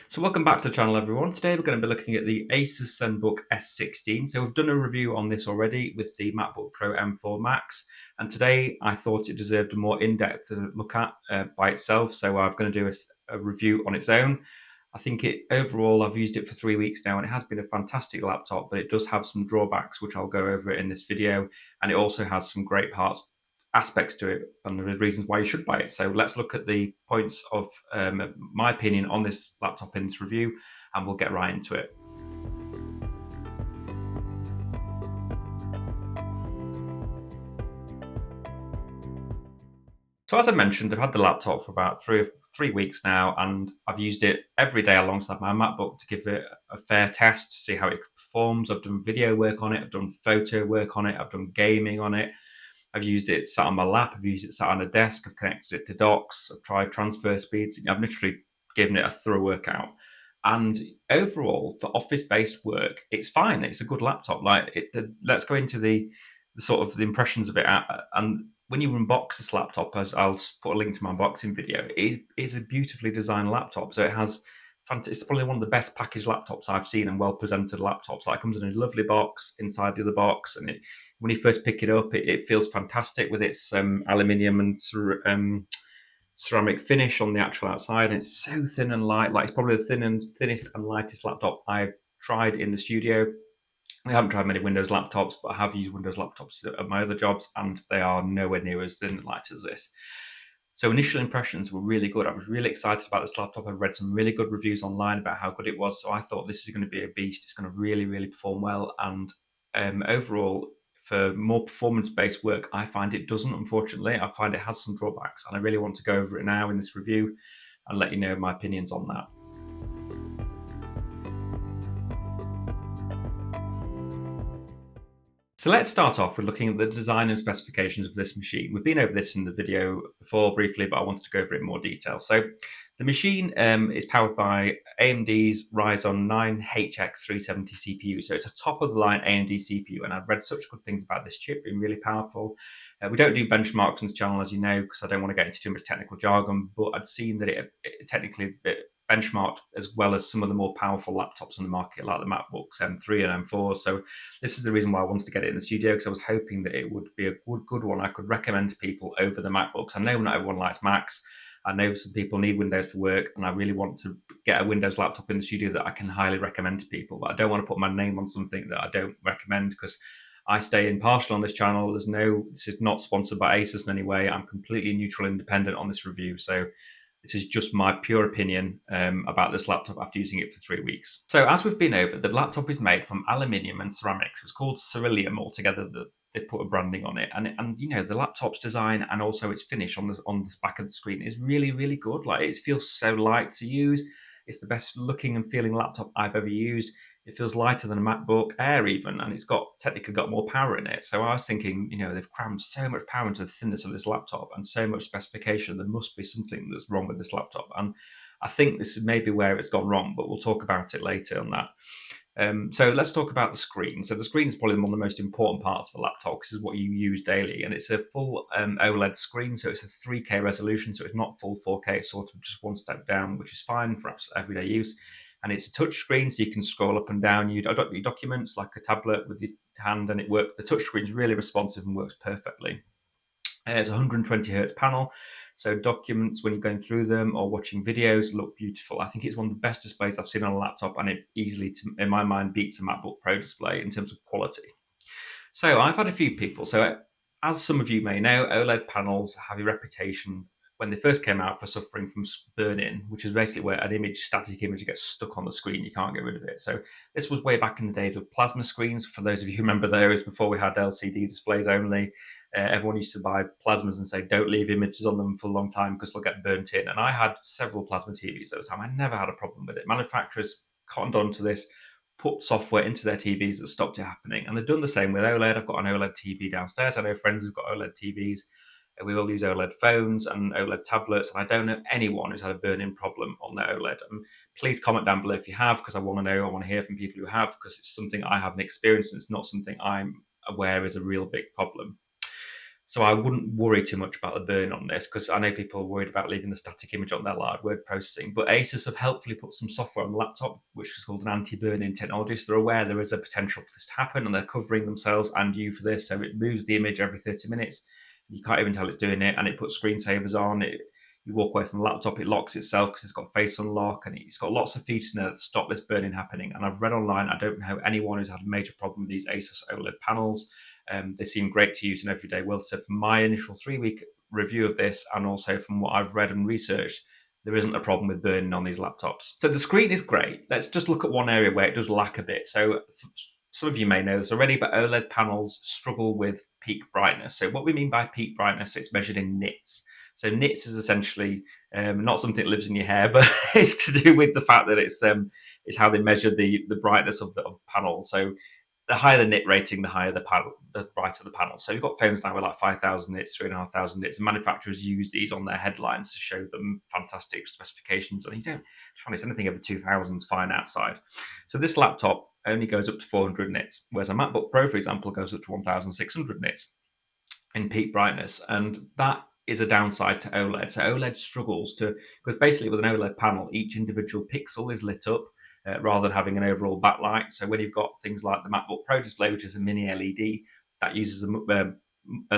So welcome back to the channel, everyone. Today we're going to be looking at the ASUS ZenBook S16. So we've done a review on this already with the MacBook Pro M4 Max, and today I thought it deserved a more in-depth look at by itself. So I'm going to do a review on its own. I think overall I've used it for 3 weeks now, and it has been a fantastic laptop, but it does have some drawbacks, which I'll go over in this video, and it also has some great aspects to it, and there is reasons why you should buy it. So let's look at the points of my opinion on this laptop in this review, and we'll get right into it. So as I mentioned, I've had the laptop for about three weeks now, and I've used it every day alongside my MacBook to give it a fair test to see how it performs. I've done video work on it, I've done photo work on it, I've done gaming on it. I've used it sat on my lap, I've used it sat on a desk, I've connected it to docks, I've tried transfer speeds. I've literally given it a thorough workout. And overall, for office-based work, it's fine. It's a good laptop. Let's go into the sort of the impressions of it. And when you unbox this laptop, as I'll put a link to my unboxing video, it is a beautifully designed laptop. So it has it's probably one of the best packaged laptops I've seen, and well presented laptops. Like, it comes in a lovely box inside the other box, and when you first pick it up, it feels fantastic with its aluminium and ceramic finish on the actual outside. And it's so thin and light. Like, it's probably the thinnest and lightest laptop I've tried in the studio. I haven't tried many Windows laptops, but I have used Windows laptops at my other jobs, and they are nowhere near as thin and light as this. So initial impressions were really good. I was really excited about this laptop. I read some really good reviews online about how good it was. So I thought this is going to be a beast. It's going to really, really perform well. And overall, for more performance-based work, I find it doesn't, unfortunately. I find it has some drawbacks, and I really want to go over it now in this review and let you know my opinions on that. So let's start off with looking at the design and specifications of this machine. We've been over this in the video before briefly, but I wanted to go over it in more detail. So the machine is powered by AMD's Ryzen 9 HX370 CPU. So it's a top-of-the-line AMD CPU, and I've read such good things about this chip, being really powerful. We don't do benchmarks on this channel, as you know, because I don't want to get into too much technical jargon, but I'd seen that it technically benchmarked as well as some of the more powerful laptops on the market, like the MacBooks M3 and M4. So this is the reason why I wanted to get it in the studio, because I was hoping that it would be a good one I could recommend to people over the MacBooks. I know not everyone likes Macs. I know some people need Windows for work, and I really want to get a Windows laptop in the studio that I can highly recommend to people. But I don't want to put my name on something that I don't recommend, because I stay impartial on this channel. This is not sponsored by ASUS in any way. I'm completely neutral, independent on this review. So this is just my pure opinion about this laptop after using it for 3 weeks. So as we've been over, the laptop is made from aluminium and ceramics. It's called Ceruleum altogether. They put a branding on it, and you know, the laptop's design and also its finish on the back of the screen is really, really good. Like, it feels so light to use. It's the best looking and feeling laptop I've ever used. It feels lighter than a MacBook Air even, and it's technically got more power in it. So I was thinking, you know, they've crammed so much power into the thinness of this laptop and so much specification. There must be something that's wrong with this laptop, and I think this is maybe where it's gone wrong, but we'll talk about it later on that. So let's talk about the screen. So the screen is probably one of the most important parts of a laptop. This is what you use daily, and it's a full OLED screen, so it's a 3K resolution, so it's not full 4K. It's sort of just one step down, which is fine for everyday use. And it's a touch screen, so you can scroll up and down your documents like a tablet with your hand, and it works. The touch screen is really responsive and works perfectly. It's a 120 hertz panel, so documents, when you're going through them or watching videos, look beautiful. I think it's one of the best displays I've seen on a laptop, and it easily, in my mind, beats a MacBook Pro display in terms of quality. So I've had a few people. So as some of you may know, OLED panels have a reputation when they first came out for suffering from burn-in, which is basically where an static image gets stuck on the screen. You can't get rid of it. So this was way back in the days of plasma screens. For those of you who remember those, before we had LCD displays only, everyone used to buy plasmas and say, don't leave images on them for a long time because they'll get burnt in. And I had several plasma TVs at the time. I never had a problem with it. Manufacturers cottoned on to this, put software into their TVs that stopped it happening. And they've done the same with OLED. I've got an OLED TV downstairs. I know friends who've got OLED TVs. We all use OLED phones and OLED tablets, and I don't know anyone who's had a burn-in problem on their OLED. And please comment down below if you have, because I want to know. I want to hear from people who have, because it's something I haven't experienced, and it's not something I'm aware is a real big problem. So I wouldn't worry too much about the burn on this, because I know people are worried about leaving the static image on their live word processing. But ASUS have helpfully put some software on the laptop, which is called an anti-burn-in technology. So they're aware there is a potential for this to happen, and they're covering themselves and you for this. So it moves the image every 30 minutes. You can't even tell it's doing it, and it puts screensavers on. You walk away from the laptop, it locks itself because it's got face unlock, and it's got lots of features in there that stop this burning happening. And I've read online, I don't know anyone who's had a major problem with these ASUS OLED panels. They seem great to use in everyday world. So from my initial 3-week review of this, and also from what I've read and researched, there isn't a problem with burning on these laptops. So the screen is great. Let's just look at one area where it does lack a bit. So some of you may know this already, but OLED panels struggle with peak brightness. So what we mean by peak brightness, it's measured in nits. So nits is essentially not something that lives in your hair, but it's to do with the fact that it's how they measure the brightness of the panel. So the higher the nit rating, the higher the panel, the brighter the panel. So you've got phones now with like 5,000 nits, 3,500 nits, and manufacturers use these on their headlines to show them fantastic specifications. And you don't, it's anything over 2,000 is fine outside. So this laptop only goes up to 400 nits, whereas a MacBook Pro, for example, goes up to 1,600 nits in peak brightness. And that is a downside to OLED. So OLED struggles to, because basically with an OLED panel, each individual pixel is lit up, rather than having an overall backlight. So when you've got things like the MacBook Pro display, which is a mini LED that uses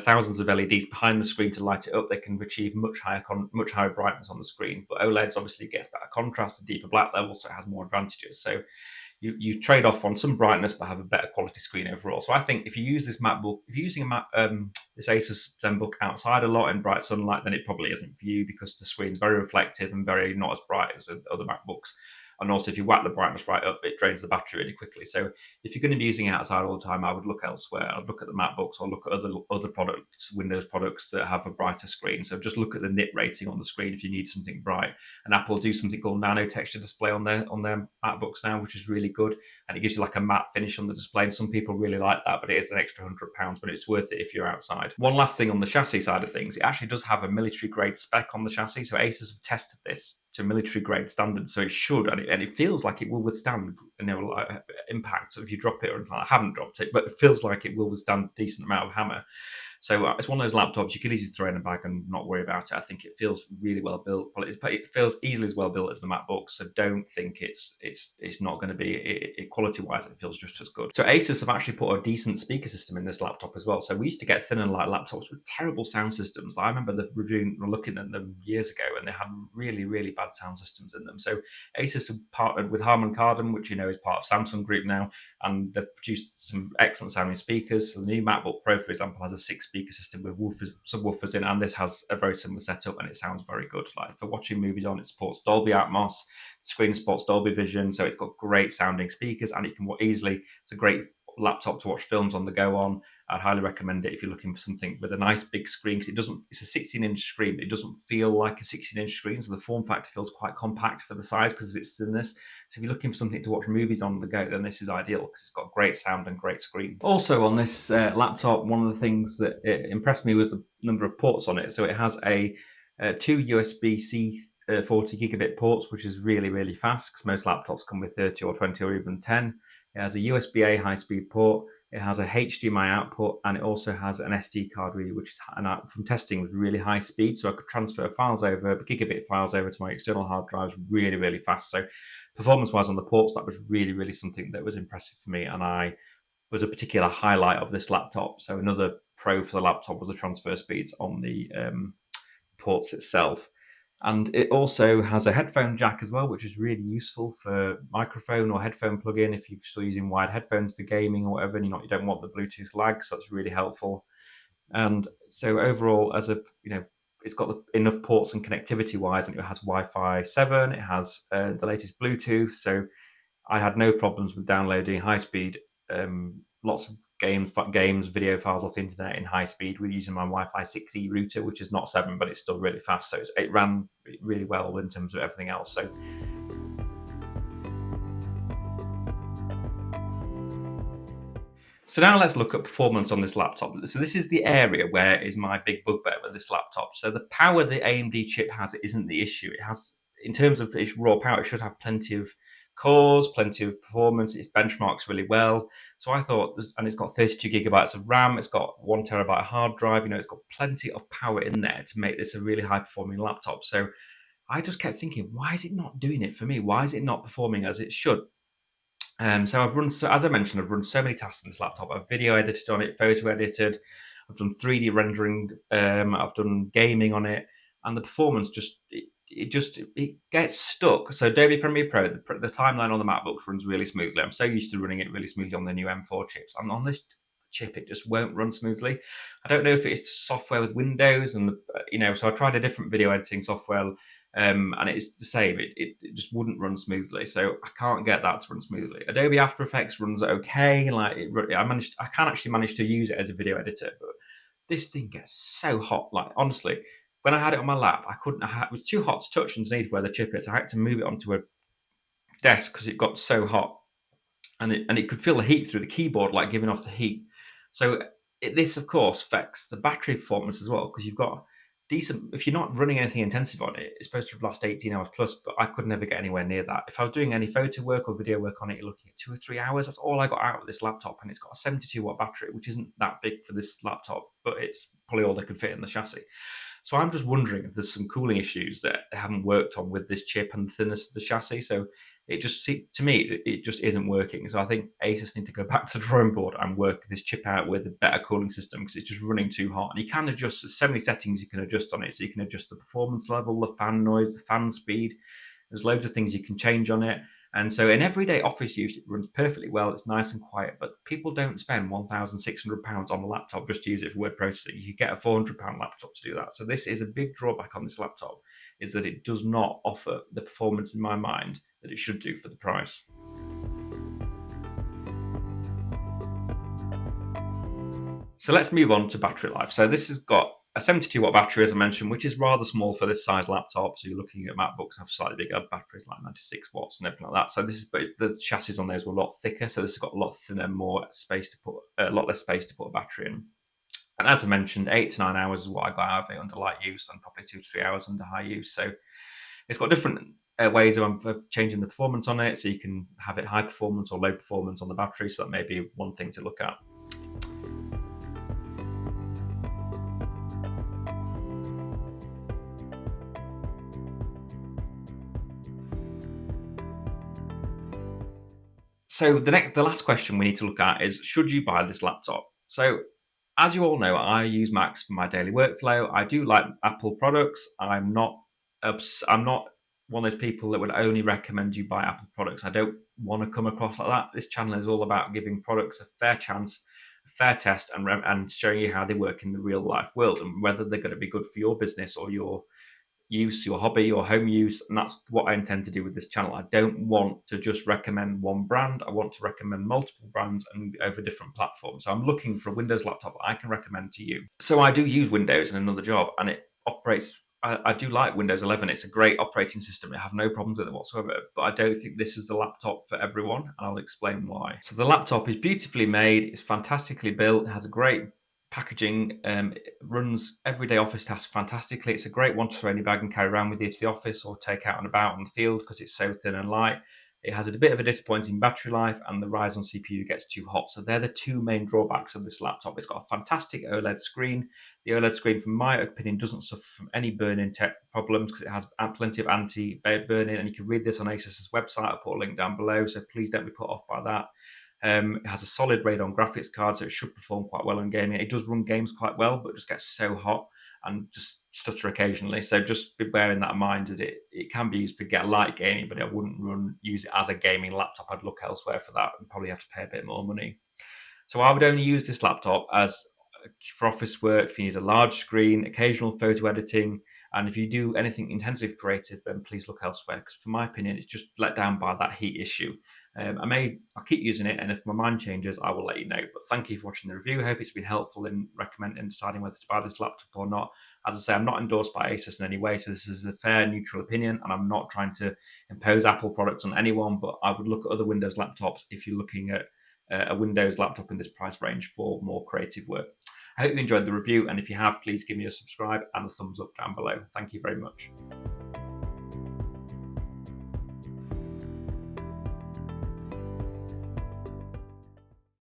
thousands of LEDs behind the screen to light it up, they can achieve much higher brightness on the screen. But OLEDs obviously gets better contrast, a deeper black level, so it has more advantages. So you trade off on some brightness but have a better quality screen overall. So I think if you use this MacBook, if you're using this ASUS ZenBook outside a lot in bright sunlight, then it probably isn't for you, because the screen's very reflective and very not as bright as other MacBooks. And also, if you whack the brightness right up, it drains the battery really quickly. So if you're going to be using it outside all the time, I would look elsewhere. I'd look at the MacBooks, or look at other products, Windows products that have a brighter screen. So just look at the nit rating on the screen if you need something bright. And Apple do something called nano texture display on their MacBooks now, which is really good, and it gives you like a matte finish on the display. And some people really like that, but it is an extra £100, but it's worth it if you're outside. One last thing on the chassis side of things, it actually does have a military grade spec on the chassis. So ASUS have tested this to military grade standards, so it should, and it feels like it will withstand impact if you drop it or anything. I haven't dropped it, but it feels like it will withstand a decent amount of hammer. So it's one of those laptops you could easily throw in a bag and not worry about it. I think it feels really well built. Well, it feels easily as well built as the MacBook, so don't think it's not going to be. Quality wise, it feels just as good. So ASUS have actually put a decent speaker system in this laptop as well. So we used to get thin and light laptops with terrible sound systems. I remember looking at them years ago, and they had really, really bad sound systems in them. So ASUS have partnered with Harman Kardon, which you know is part of Samsung Group now, and they've produced some excellent sounding speakers. So the new MacBook Pro, for example, has a 6-speaker system with subwoofers in, and this has a very similar setup, and it sounds very good. Like for watching movies on, it supports Dolby Atmos, the screen supports Dolby Vision, so it's got great sounding speakers, and it can easily. It's a great laptop to watch films on the go on. I'd highly recommend it if you're looking for something with a nice big screen, because it's a 16-inch screen, but it doesn't feel like a 16-inch screen, so the form factor feels quite compact for the size because of its thinness. So if you're looking for something to watch movies on the go, then this is ideal because it's got great sound and great screen. Also on this laptop, one of the things that impressed me was the number of ports on it. So it has two USB-C 40 gigabit ports, which is really, really fast, because most laptops come with 30 or 20 or even 10. It has a USB-A high-speed port. It has a HDMI output, and it also has an SD card reader, which is from testing was really high speed. So I could transfer gigabit files over to my external hard drives really, really fast. So performance-wise on the ports, that was really, really something that was impressive for me, and I was a particular highlight of this laptop. So another pro for the laptop was the transfer speeds on the ports itself. And it also has a headphone jack as well, which is really useful for microphone or headphone plug-in if you're still using wired headphones for gaming or whatever, and you don't want the Bluetooth lag, so that's really helpful. And so overall, it's got enough ports and connectivity-wise, and it has Wi-Fi 7, it has the latest Bluetooth, so I had no problems with downloading high-speed, lots of games, video files off the internet in high speed with using my Wi-Fi 6E router, which is not 7, but it's still really fast. So it ran really well in terms of everything else. So now let's look at performance on this laptop. So this is the area where is my big bugbear with this laptop. So the power the AMD chip has isn't the issue. It has, in terms of its raw power, it should have plenty of cores, plenty of performance. It benchmarks really well. So I thought, and it's got 32 gigabytes of RAM. It's got 1 terabyte hard drive. It's got plenty of power in there to make this a really high performing laptop. So I just kept thinking, why is it not doing it for me? Why is it not performing as it should? So I've run, as I mentioned, I've run so many tasks on this laptop. I've video edited on it, photo edited. I've done 3D rendering. I've done gaming on it, and the performance it gets stuck. So Adobe Premiere Pro, the timeline on the MacBooks runs really smoothly. I'm so used to running it really smoothly on the new M4 chips. And on this chip, it just won't run smoothly. I don't know if it's software with Windows, and so I tried a different video editing software. And it's the same. It just wouldn't run smoothly, so I can't get that to run smoothly. Adobe After Effects runs okay. I can actually manage to use it as a video editor, but this thing gets so hot. Like honestly, when I had it on my lap, I couldn't. It was too hot to touch underneath where the chip is. I had to move it onto a desk because it got so hot, and it could feel the heat through the keyboard, like giving off the heat. So this, of course, affects the battery performance as well, because you've got decent. If you're not running anything intensive on it, it's supposed to last 18 hours plus, but I could never get anywhere near that. If I was doing any photo work or video work on it, you're looking at 2 or 3 hours. That's all I got out of this laptop, and it's got a 72-watt battery, which isn't that big for this laptop, but it's probably all they could fit in the chassis. So I'm just wondering if there's some cooling issues that they haven't worked on with this chip and the thinness of the chassis. So it just, to me, it just isn't working. So I think ASUS need to go back to the drawing board and work this chip out with a better cooling system, because it's just running too hot. And you can adjust, there's so many settings you can adjust on it. So you can adjust the performance level, the fan noise, the fan speed. There's loads of things you can change on it. And so in everyday office use, it runs perfectly well. It's nice and quiet, but people don't spend £1,600 on a laptop just to use it for word processing. You get a £400 laptop to do that. So this is a big drawback on this laptop, is that it does not offer the performance in my mind that it should do for the price. So let's move on to battery life. So this has got a 72-watt battery, as I mentioned, which is rather small for this size laptop. So you're looking at MacBooks have slightly bigger batteries, like 96 watts and everything like that. So but the chassis on those were a lot thicker. So this has got a lot thinner, more space to put, a lot less space to put a battery in. And as I mentioned, 8 to 9 hours is what I got out of it under light use, and probably 2 to 3 hours under high use. So it's got different ways of changing the performance on it. So you can have it high performance or low performance on the battery. So that may be one thing to look at. So the last question we need to look at is, should you buy this laptop? So as you all know, I use Macs for my daily workflow. I do like Apple products. I'm not one of those people that would only recommend you buy Apple products. I don't want to come across like that. This channel is all about giving products a fair chance, a fair test, and showing you how they work in the real life world, and whether they're going to be good for your business or your use, your hobby, your home use. And that's what I intend to do with this channel. I don't want to just recommend one brand. I want to recommend multiple brands and over different platforms. So I'm looking for a Windows laptop I can recommend to you. So I do use Windows in another job, and it operates. I do like Windows 11. It's a great operating system. I have no problems with it whatsoever, but I don't think this is the laptop for everyone, and I'll explain why. So the laptop is beautifully made. It's fantastically built. It has a great packaging. It runs everyday office tasks fantastically. It's a great one to throw in your bag and carry around with you to the office or take out and about on the field, because it's so thin and light. It has a bit of a disappointing battery life, and the Ryzen CPU gets too hot. So they're the two main drawbacks of this laptop. It's got a fantastic OLED screen. The OLED screen, from my opinion, doesn't suffer from any burn-in tech problems, because it has plenty of anti-burn-in, and you can read this on ASUS's website. I'll put a link down below, so please don't be put off by that. It has a solid Radeon graphics card, so it should perform quite well in gaming. It does run games quite well, but it just gets so hot and just stutter occasionally. So just be bearing that in mind, that it can be used for light gaming, but I wouldn't use it as a gaming laptop. I'd look elsewhere for that and probably have to pay a bit more money. So I would only use this laptop as for office work, if you need a large screen, occasional photo editing, and if you do anything intensive creative, then please look elsewhere, because for my opinion, it's just let down by that heat issue. I'll keep using it, and if my mind changes, I will let you know. But thank you for watching the review. I hope it's been helpful in recommending deciding whether to buy this laptop or not. As I say, I'm not endorsed by ASUS in any way, so this is a fair, neutral opinion, and I'm not trying to impose Apple products on anyone, but I would look at other Windows laptops if you're looking at a Windows laptop in this price range for more creative work. I hope you enjoyed the review, and if you have, please give me a subscribe and a thumbs up down below. Thank you very much.